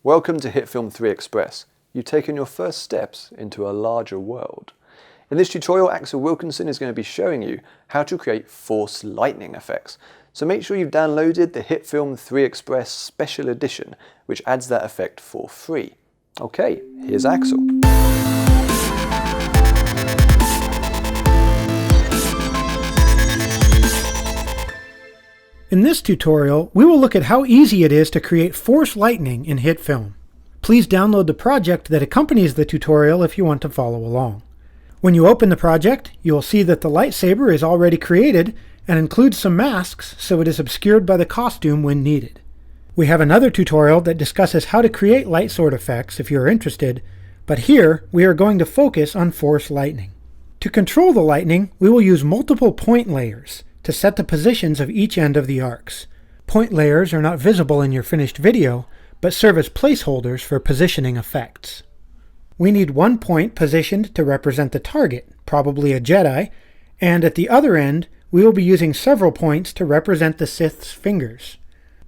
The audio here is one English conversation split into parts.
Welcome to HitFilm 3 Express. You've taken your first steps into a larger world. In this tutorial, Axel Wilkinson is going to be showing you how to create force lightning effects. So make sure you've downloaded the HitFilm 3 Express Special Edition, which adds that effect for free. Okay, here's Axel. In this tutorial, we will look at how easy it is to create force lightning in HitFilm. Please download the project that accompanies the tutorial if you want to follow along. When you open the project, you will see that the lightsaber is already created and includes some masks so it is obscured by the costume when needed. We have another tutorial that discusses how to create light sword effects if you are interested, but here we are going to focus on force lightning. To control the lightning, we will use multiple point layers to set the positions of each end of the arcs. Point layers are not visible in your finished video, but serve as placeholders for positioning effects. We need one point positioned to represent the target, probably a Jedi, and at the other end, we will be using several points to represent the Sith's fingers.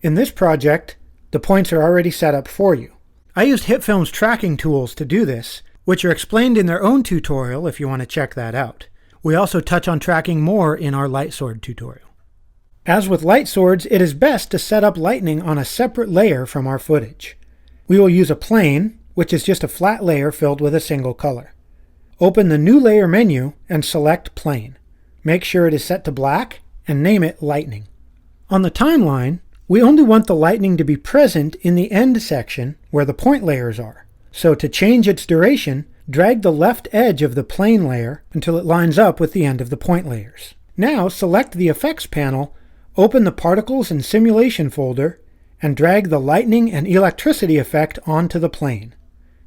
In this project, the points are already set up for you. I used HitFilm's tracking tools to do this, which are explained in their own tutorial if you want to check that out. We also touch on tracking more in our light sword tutorial. As with light swords, it is best to set up lightning on a separate layer from our footage. We will use a plane, which is just a flat layer filled with a single color. Open the New Layer menu and select Plane. Make sure it is set to black and name it Lightning. On the timeline, we only want the lightning to be present in the end section where the point layers are. So to change its duration, drag the left edge of the plane layer until it lines up with the end of the point layers. Now select the Effects panel, open the Particles and Simulation folder, and drag the lightning and electricity effect onto the plane.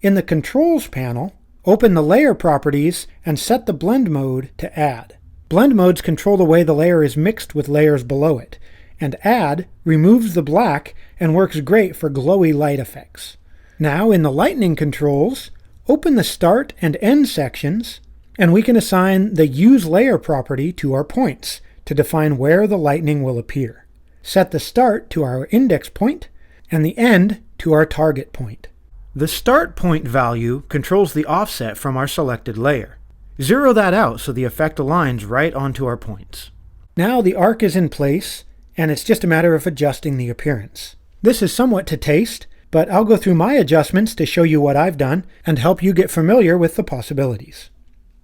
In the Controls panel, open the Layer properties and set the Blend mode to Add. Blend modes control the way the layer is mixed with layers below it, and Add removes the black and works great for glowy light effects. Now in the Lightning controls, open the Start and End sections, and we can assign the Use Layer property to our points to define where the lightning will appear. Set the start to our index point, and the end to our target point. The start point value controls the offset from our selected layer. Zero that out so the effect aligns right onto our points. Now the arc is in place, and it's just a matter of adjusting the appearance. This is somewhat to taste, but I'll go through my adjustments to show you what I've done and help you get familiar with the possibilities.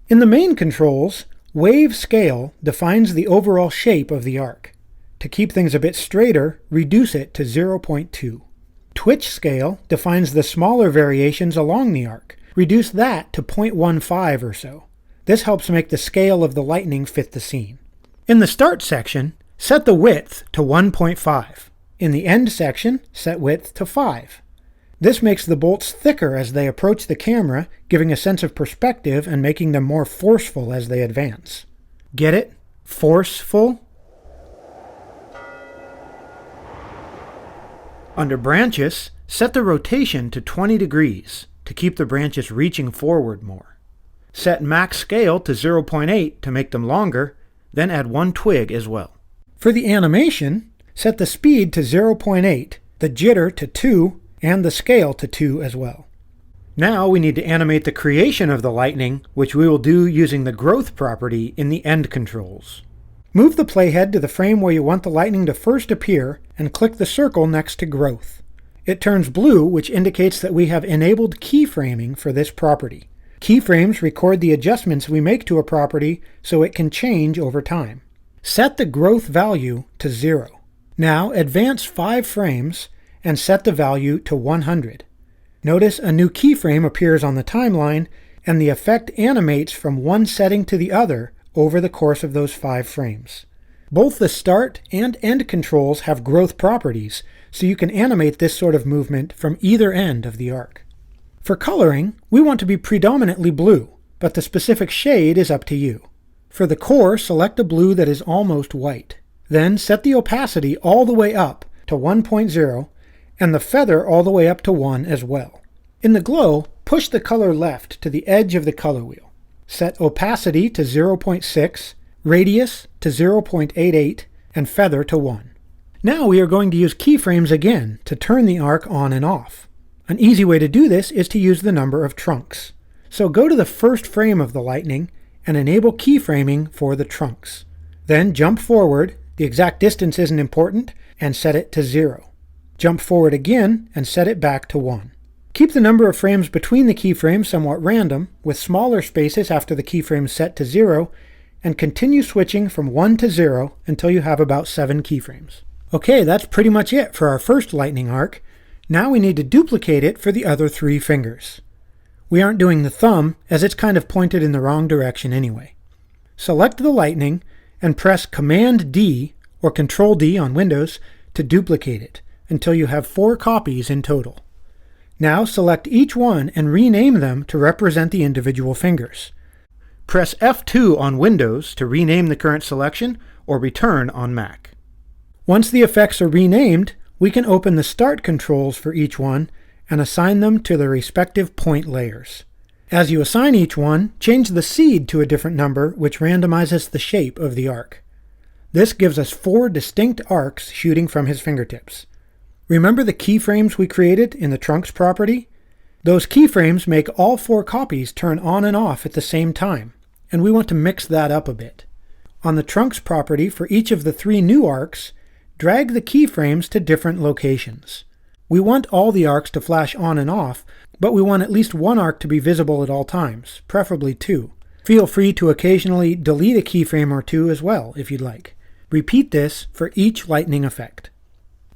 In the main controls, Wave Scale defines the overall shape of the arc. To keep things a bit straighter, reduce it to 0.2. Twitch Scale defines the smaller variations along the arc. Reduce that to 0.15 or so. This helps make the scale of the lightning fit the scene. In the Start section, set the width to 1.5. In the End section, set width to 5. This makes the bolts thicker as they approach the camera, giving a sense of perspective and making them more forceful as they advance. Get it? Forceful? Under Branches, set the rotation to 20 degrees to keep the branches reaching forward more. Set Max Scale to 0.8 to make them longer, then add one twig as well. For the animation, set the speed to 0.8, the jitter to 2, and the scale to 2 as well. Now we need to animate the creation of the lightning, which we will do using the growth property in the end controls. Move the playhead to the frame where you want the lightning to first appear and click the circle next to growth. It turns blue, which indicates that we have enabled keyframing for this property. Keyframes record the adjustments we make to a property so it can change over time. Set the growth value to 0. Now advance 5 frames and set the value to 100. Notice a new keyframe appears on the timeline, and the effect animates from one setting to the other over the course of those 5 frames. Both the start and end controls have growth properties, so you can animate this sort of movement from either end of the arc. For coloring, we want to be predominantly blue, but the specific shade is up to you. For the core, select a blue that is almost white. Then set the opacity all the way up to 1.0 and the feather all the way up to 1 as well. In the glow, push the color left to the edge of the color wheel. Set opacity to 0.6, radius to 0.88, and feather to 1. Now we are going to use keyframes again to turn the arc on and off. An easy way to do this is to use the number of trunks. So go to the first frame of the lightning and enable keyframing for the trunks. Then jump forward, the exact distance isn't important, and set it to 0. Jump forward again and set it back to 1. Keep the number of frames between the keyframes somewhat random, with smaller spaces after the keyframe set to 0, and continue switching from 1 to 0 until you have about 7 keyframes. Okay, that's pretty much it for our first lightning arc. Now we need to duplicate it for the other 3 fingers. We aren't doing the thumb, as it's kind of pointed in the wrong direction anyway. Select the lightning and press Command D or Control D on Windows to duplicate it until you have 4 copies in total. Now select each one and rename them to represent the individual fingers. Press F2 on Windows to rename the current selection, or Return on Mac. Once the effects are renamed, we can open the Start controls for each one and assign them to their respective point layers. As you assign each one, change the seed to a different number, which randomizes the shape of the arc. This gives us 4 distinct arcs shooting from his fingertips. Remember the keyframes we created in the Trunks property? Those keyframes make all 4 copies turn on and off at the same time, and we want to mix that up a bit. On the Trunks property for each of the 3 new arcs, drag the keyframes to different locations. We want all the arcs to flash on and off, but we want at least 1 arc to be visible at all times, preferably 2. Feel free to occasionally delete a keyframe or 2 as well, if you'd like. Repeat this for each lightning effect.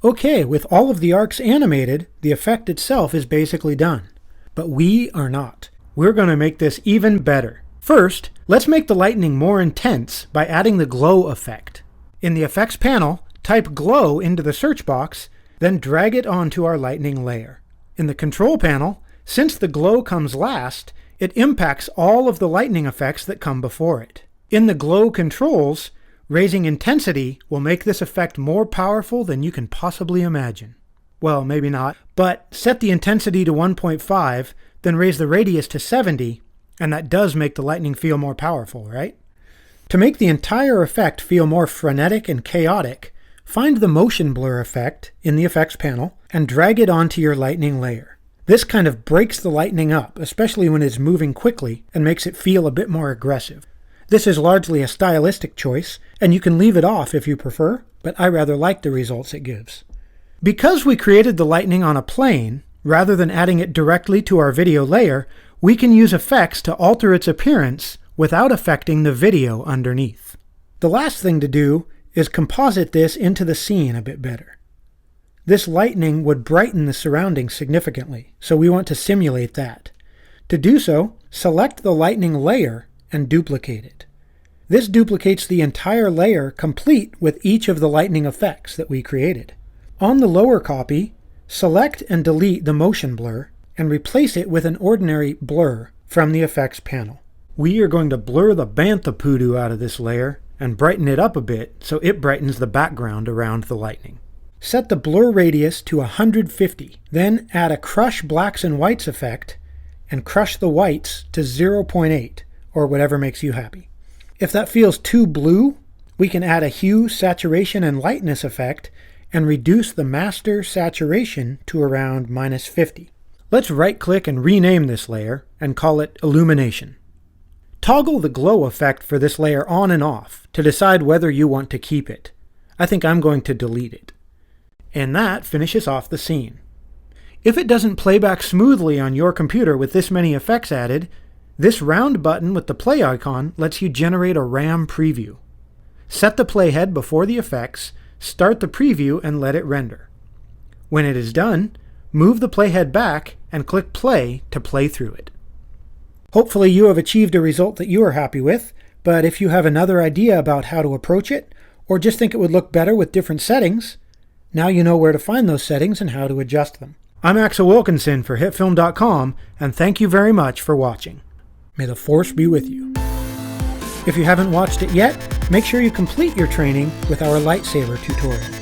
Okay, with all of the arcs animated, the effect itself is basically done. But we are not. We're going to make this even better. First, let's make the lightning more intense by adding the glow effect. In the effects panel, type glow into the search box, then drag it onto our lightning layer. In the control panel, since the glow comes last, it impacts all of the lightning effects that come before it. In the glow controls, raising intensity will make this effect more powerful than you can possibly imagine. Well, maybe not, but set the intensity to 1.5, then raise the radius to 70, and that does make the lightning feel more powerful, right? To make the entire effect feel more frenetic and chaotic, find the motion blur effect in the effects panel and drag it onto your lightning layer. This kind of breaks the lightning up, especially when it's moving quickly, and makes it feel a bit more aggressive. This is largely a stylistic choice, and you can leave it off if you prefer, but I rather like the results it gives. Because we created the lightning on a plane, rather than adding it directly to our video layer, we can use effects to alter its appearance without affecting the video underneath. The last thing to do is composite this into the scene a bit better. This lightning would brighten the surroundings significantly, so we want to simulate that. To do so, select the lightning layer and duplicate it. This duplicates the entire layer complete with each of the lightning effects that we created. On the lower copy, select and delete the motion blur and replace it with an ordinary blur from the effects panel. We are going to blur the bantha poodoo out of this layer and brighten it up a bit so it brightens the background around the lightning. Set the blur radius to 150, then add a crush blacks and whites effect and crush the whites to 0.8 or whatever makes you happy. If that feels too blue, we can add a hue, saturation, and lightness effect and reduce the master saturation to around -50. Let's right-click and rename this layer and call it Illumination. Toggle the glow effect for this layer on and off to decide whether you want to keep it. I think I'm going to delete it. And that finishes off the scene. If it doesn't play back smoothly on your computer with this many effects added, this round button with the play icon lets you generate a RAM preview. Set the playhead before the effects, start the preview, and let it render. When it is done, move the playhead back and click play to play through it. Hopefully you have achieved a result that you are happy with, but if you have another idea about how to approach it, or just think it would look better with different settings, now you know where to find those settings and how to adjust them. I'm Axel Wilkinson for HitFilm.com, and thank you very much for watching. May the Force be with you. If you haven't watched it yet, make sure you complete your training with our lightsaber tutorial.